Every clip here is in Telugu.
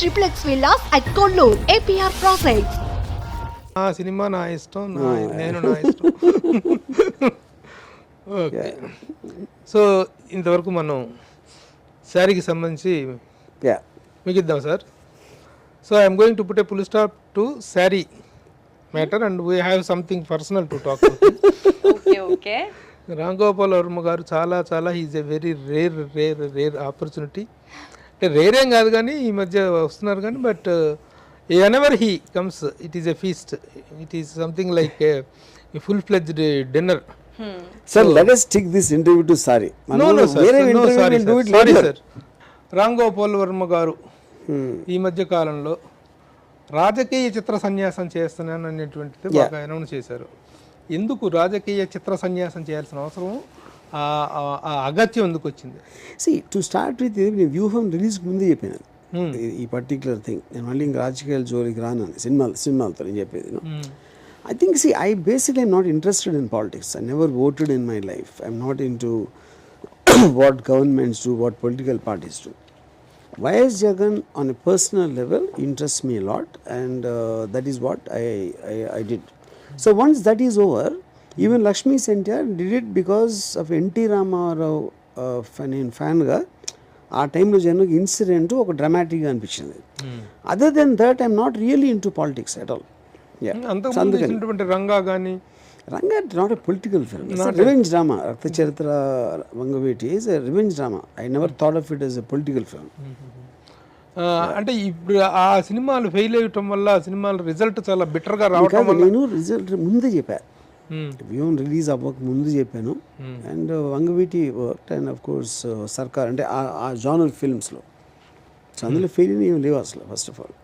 triplex villas at Kollur, APR Projects. ఆ సినిమా నా ఇష్టం, నేను నా ఇష్టం. ఓకే, సో ఇంతవరకు మనం శారీకి సంబంధించి మిగిద్దాం sir. So I'm going to put a full stop to sari matter and we have something personal to talk. Okay. Ram Gopal Varma garu చాలా చాలా is a very rare opportunity. అంటే రేరేం కాదు కానీ ఈ మధ్య వస్తున్నారు కానీ, but whenever he comes it is a feast, it is something like a full-fledged dinner. Sir, let us take this interview to Sari. No sir. Ram Gopal Varma గారు ఈ మధ్య కాలంలో రాజకీయ చిత్ర సన్యాసం చేస్తున్నాను అనేటువంటిది బాగా అనౌన్స్ చేశారు. ఎందుకు రాజకీయ చిత్ర సన్యాసం చేయాల్సిన అవసరం, ఆ అగత్యం ఎందుకు వచ్చింది? టు స్టార్ట్ విత్ నేను వ్యూహం రిలీజ్ ముందే చెప్పాను ఈ పర్టిక్యులర్ థింగ్. నేను మళ్ళీ ఇంకా రాజకీయాల జోలికి రాను సినిమాలతో నేను చెప్పేది. I think, I basically am not interested in politics. I never voted in my life. I'm not into what governments do, what political parties do. YS Jagan on a personal level interests me a lot, and that is what I did. So once that is over, even Lakshmi Sentyar did it because of NT Ramarao fan ga ఆ టైంలో జనరల్గా ఇన్సిడెంట్ ఒక డ్రామాటిక్గా అనిపించింది. Other than that I'm not really into politics at all. Ranga కానీ Ranga not a political film, revenge drama. Rakta Charitra Vangaveeti is a revenge drama. I never thought of it as a political film. అంటే ఇప్పుడు ఆ సినిమాలు ఫెయిల్ అయ్యటం వల్ల ఆ సినిమాల రిజల్ట్ చాలా బెటర్గా రావడం వల్ల నేను రిజల్ట్ ముందే చెప్పాను, వ్యూహం రిలీజ్ అవ్వక ముందు చెప్పాను. And Vangaveeti work and of course సర్కార్ అంటే ఆ జానర్ ఫిల్మ్స్లో. సో అందులో ఫెయిల్ ఏం లేవు అసలు ఫస్ట్ ఆఫ్ ఆల్.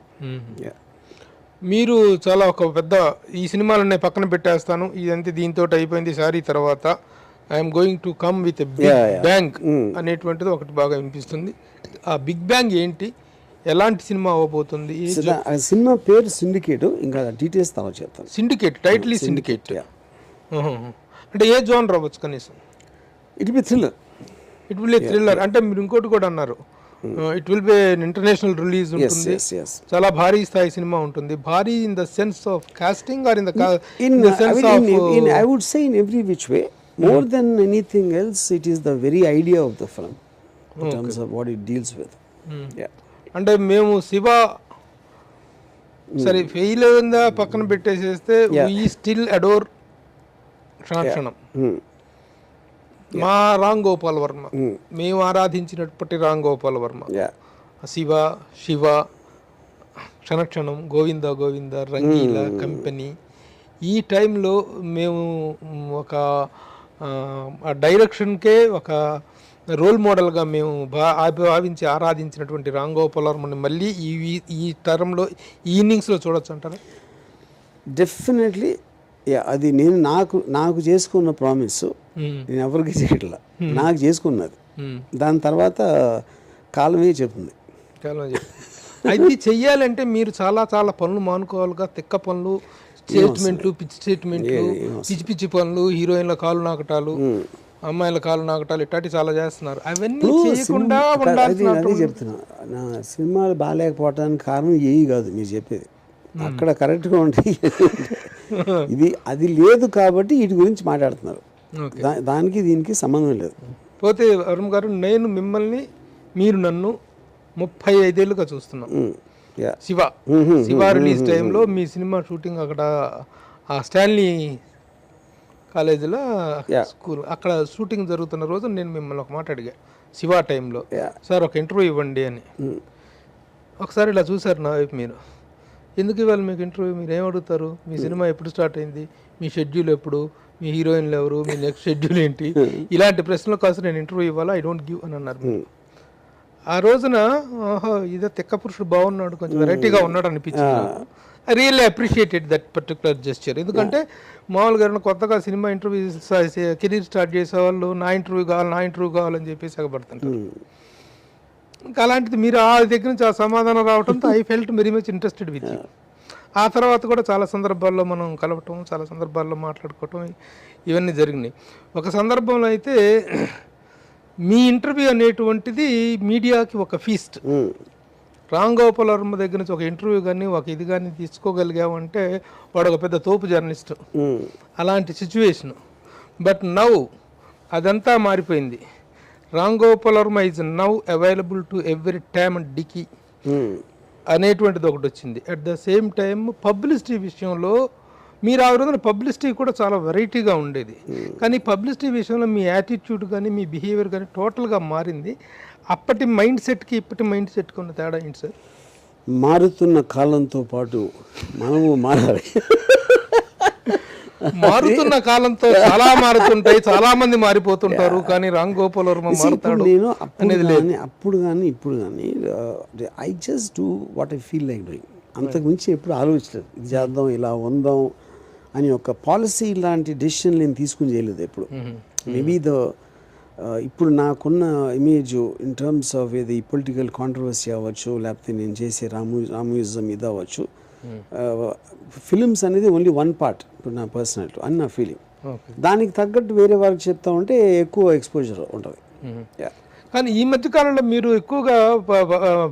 మీరు చాలా ఒక పెద్ద ఈ సినిమాలన్నీ పక్కన పెట్టేస్తాను, ఇదంతా దీంతో అయిపోయింది సారీ, తర్వాత I'm going to come with big bang అనేటువంటిది ఒకటి బాగా వినిపిస్తుంది. ఆ బిగ్ బ్యాంగ్ ఏంటి, ఎలాంటి సినిమా అవ్వబోతుంది? సినిమా పేరు సిండికేట్, ఇంకా డీటెయిల్స్ తర్వాత చెప్తాను. సిండికేట్ టైటిల్ సిండికేట్ అంటే ఏ జోనర్ అవ్వచ్చు కనీసం? It will be thriller. అంటే మీరు ఇంకోటి కూడా అన్నారు, it will be international release ఉంటుంది, చాలా భారీ స్థాయి సినిమా ఉంటుంది. భారీ in the sense of casting or in the sense of I would say in every which way. More then anything else it is the very idea of the film in terms of what it deals with. అంటే మేము శివ సరే ఫెయిల్ అయిందా పక్కన పెట్టేసేస్తే వీ స్టిల్ అడోర్ క్షణక్షణం మా రామ్ గోపాల్ వర్మ, మేము ఆరాధించినప్పటి రామ్ గోపాల్ వర్మ, శివ క్షణక్షణం, గోవింద గోవింద, రంగీల, కంపెనీ. ఈ టైంలో మేము ఒక డైరెక్షన్కే ఒక రోల్ మోడల్గా మేము భావించి ఆరాధించినటువంటి రామ్ గోపాల్ వర్మని మళ్ళీ ఈ తరంలో ఈ ఇన్నింగ్స్లో చూడొచ్చు అంటారా? డెఫినెట్లీ. అది నేను నాకు చేసుకున్న ప్రామిస్ నేను ఎవరికి చేయట్లా, నాకు చేసుకున్నది. దాని తర్వాత కాలమే చెప్తుంది. అయితే చెయ్యాలంటే మీరు చాలా చాలా పనులు మానుకోవాలిగా, తిక్క పనులు, స్టేట్మెంట్లు, పిచ్చి స్టేట్మెంట్లు, పిచ్చి పనులు, హీరోయిన్ల కాలు నాకటాలు, అమ్మాయిల కాలు నాకటాలు, ఇట్లాంటి చాలా చేస్తున్నారు. అవన్నీ చేయకుండా అదే చెప్తున్నా. నా సినిమాలు బాగాలేకపోవడానికి కారణం ఏవి కాదు మీరు చెప్పేది, అక్కడ కరెక్ట్గా ఉంటాయి. ఇది అది లేదు కాబట్టి వీటి గురించి మాట్లాడుతున్నారు, దానికి దీనికి సంబంధం లేదు. పోతే అరుణ్ గారు, నేను మిమ్మల్ని, మీరు నన్ను 35 ఏళ్ళుగా చూస్తున్నాం. శివ రిలీజ్ టైంలో మీ సినిమా షూటింగ్ అక్కడ ఆ స్టాన్లీ కాలేజీలో స్కూల్ అక్కడ షూటింగ్ జరుగుతున్న రోజు నేను మిమ్మల్ని ఒక మాట అడిగా శివ టైంలో, సార్ ఒక ఇంటర్వ్యూ ఇవ్వండి అని. ఒకసారి ఇలా చూసారు నా వైపు మీరు, ఎందుకు ఇవ్వాలి మీకు ఇంటర్వ్యూ, మీరు ఏం అడుగుతారు, మీ సినిమా ఎప్పుడు స్టార్ట్ అయింది, మీ షెడ్యూల్ ఎప్పుడు, మీ హీరోయిన్లు ఎవరు, మీ నెక్స్ట్ షెడ్యూల్ ఏంటి, ఇలాంటి ప్రశ్నల కోసం నేను ఇంటర్వ్యూ ఇవ్వాలా, ఐ డోంట్ గివ్ అని అన్నారు. ఆ రోజున ఇదే తిక్క పురుషుడు బాగున్నాడు, కొంచెం వెరైటీగా ఉన్నాడు అనిపించింది. I really appreciated that particular gesture. ఎందుకంటే మామూలుగా కొత్తగా సినిమా ఇంటర్వ్యూ కెరీర్ స్టార్ట్ చేసే వాళ్ళు నా ఇంటర్వ్యూ కావాలని చెప్పేసి ఎగబడుతుంటారు. ఇంకా అలాంటిది మీరు ఆ దగ్గర నుంచి ఆ సమాధానం రావడంతో I felt very much interested with you. ఆ తర్వాత కూడా చాలా సందర్భాల్లో మనం కలవటం, చాలా సందర్భాల్లో మాట్లాడుకోవటం ఇవన్నీ జరిగినాయి. ఒక సందర్భంలో అయితే మీ ఇంటర్వ్యూ అనేటువంటిది మీడియాకి ఒక ఫీస్ట్. రామ్ గోపాల్ వర్మ దగ్గర నుంచి ఒక ఇంటర్వ్యూ కానీ ఒక ఇది కానీ తీసుకోగలిగామంటే వాడు ఒక పెద్ద తోపు జర్నలిస్టు. అలాంటి సిచ్యువేషను. బట్ నౌ అదంతా మారిపోయింది. Ram Gopal Varma is now available to every time and dicky అనేటువంటిది ఒకటి వచ్చింది. At the same time publicity విషయంలో మీరు ఆ రోజున పబ్లిసిటీ కూడా చాలా వెరైటీగా ఉండేది. కానీ పబ్లిసిటీ విషయంలో మీ యాటిట్యూడ్ కానీ మీ బిహేవియర్ కానీ టోటల్గా మారింది. అప్పటి మైండ్ సెట్కి ఇప్పటి మైండ్ సెట్కి ఉన్న తేడా ఏంటి సార్? మారుతున్న కాలంతో పాటు మనము మారాలి. మారుతున్న కాలంతో చాలా మారుతుంటాయి, చాలా మంది మారిపోతుంటారు, కానీ రామ్ గోపాల్ వర్మ మారుతాడు నేను అప్పుడు కానీ ఇప్పుడు కానీ I just do what I feel like doing. అంతకుమించి ఎప్పుడు ఆలోచించలేదు ఇది చేద్దాం ఇలా ఉందాం అని ఒక పాలసీ లాంటి డెసిషన్ నేను తీసుకుని చేయలేదు ఎప్పుడు. మేబీ ఇప్పుడు నాకున్న ఇమేజ్ ఇన్ టర్మ్స్ ఆఫ్ ఇది పొలిటికల్ కాంట్రవర్సీ అవ్వచ్చు, లేకపోతే నేను చేసే రామూయిజం ఇది అవ్వచ్చు, ఫిలిమ్స్ అనేది ఓన్లీ వన్ పార్ట్ ఇప్పుడు నా పర్సనాలిటీ అని నా ఫీలింగ్. దానికి తగ్గట్టు వేరే వారికి చెప్తా ఉంటే ఎక్కువ ఎక్స్పోజర్ ఉంటుంది. కానీ ఈ మధ్య కాలంలో మీరు ఎక్కువగా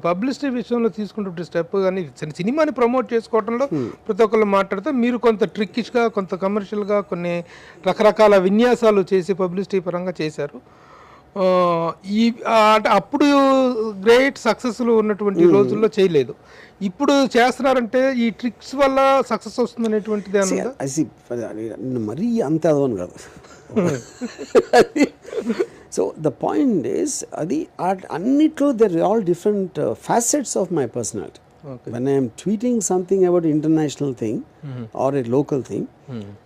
పబ్లిసిటీ విషయంలో తీసుకున్నప్పుడు స్టెప్ కానీ సినిమాని ప్రమోట్ చేసుకోవడంలో ప్రతి ఒక్కళ్ళు మాట్లాడితే మీరు కొంత ట్రిక్కిష్గా, కొంత కమర్షియల్గా కొన్ని రకరకాల విన్యాసాలు చేసి పబ్లిసిటీ పరంగా చేశారు. అంటే అప్పుడు గ్రేట్ సక్సెస్లు ఉన్నటువంటి రోజుల్లో చేయలేదు, ఇప్పుడు చేస్తున్నారంటే ఈ ట్రిక్స్ వల్ల సక్సెస్ వస్తుంది అనేటువంటిది అన్నది మరీ అంత అదవను కాదు. సో ద పాయింట్ ఈస్ అది అన్నిట్లో there all different facets of my personality. When I am tweeting something about international thing or a local thing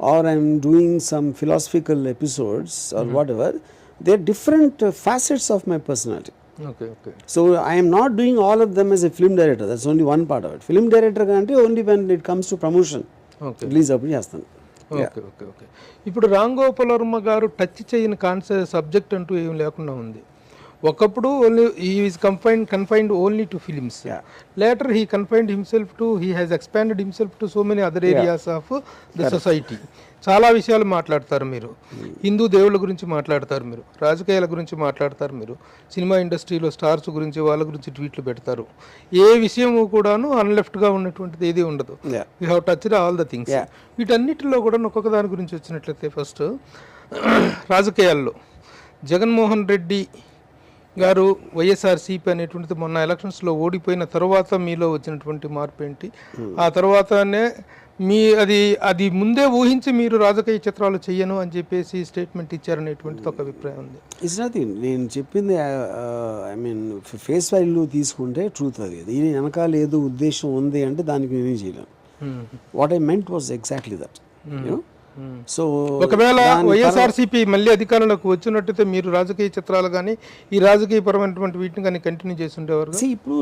or I am doing some philosophical episodes or whatever, they are different facets of my personality. Okay. So I am not doing all of them as a film director. That's only one part of it. Film director అంటే only when it comes to promotion. Release అప్పుడు చేస్తాను. ఓకే. ఇప్పుడు రామ్ గోపాల్ వర్మ గారు టచ్ చేయని సబ్జెక్ట్ అంటూ ఏం లేకుండా ఉంది. ఒకప్పుడు only he is confined only to films. Later he confined himself to he has expanded himself to so many other areas of the society. చాలా విషయాలు మాట్లాడతారు మీరు. హిందూ దేవుళ్ళ గురించి మాట్లాడతారు మీరు, రాజకీయాల గురించి మాట్లాడతారు మీరు, సినిమా ఇండస్ట్రీలో స్టార్స్ గురించి వాళ్ళ గురించి ట్వీట్లు పెడతారు. ఏ విషయము కూడాను అన్లెఫ్ట్గా ఉన్నటువంటిది ఏది ఉండదు. You have touched all the things. వీటన్నిటిలో కూడా ఒక్కొక్క దాని గురించి వచ్చినట్లయితే ఫస్ట్ రాజకీయాల్లో జగన్మోహన్ రెడ్డి గారు వైఎస్ఆర్సీపీ అనేటువంటిది మొన్న ఎలక్షన్స్లో ఓడిపోయిన తర్వాత మీలో వచ్చినటువంటి మార్పు ఏంటి? ఆ తర్వాతనే అది ముందే ఊహించి మీరు రాజకీయ చిత్రాలు చెయ్యను అని చెప్పేసి స్టేట్మెంట్ ఇచ్చారనేటువంటిది ఒక అభిప్రాయం ఉంది. It's nothing. నేను చెప్పింది ఐ మీన్ ఫేస్ వాల్యూ తీసుకుంటే ట్రూత్ అది. దీని వెనకాల ఏదో ఉద్దేశం ఉంది అంటే దానికి నేనేం చేయలేను. What I meant was exactly that. So ఒకవేళ వైఎస్ఆర్సీపీ మళ్ళీ అధికారంలోకి వచ్చినట్టయితే మీరు రాజకీయ చిత్రాలు కానీ ఈ రాజకీయ పరమైనటువంటి వీటిని కానీ కంటిన్యూ చేసి ఉండేవారు. ఇప్పుడు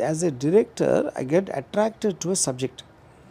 as a director I get attracted to a subject.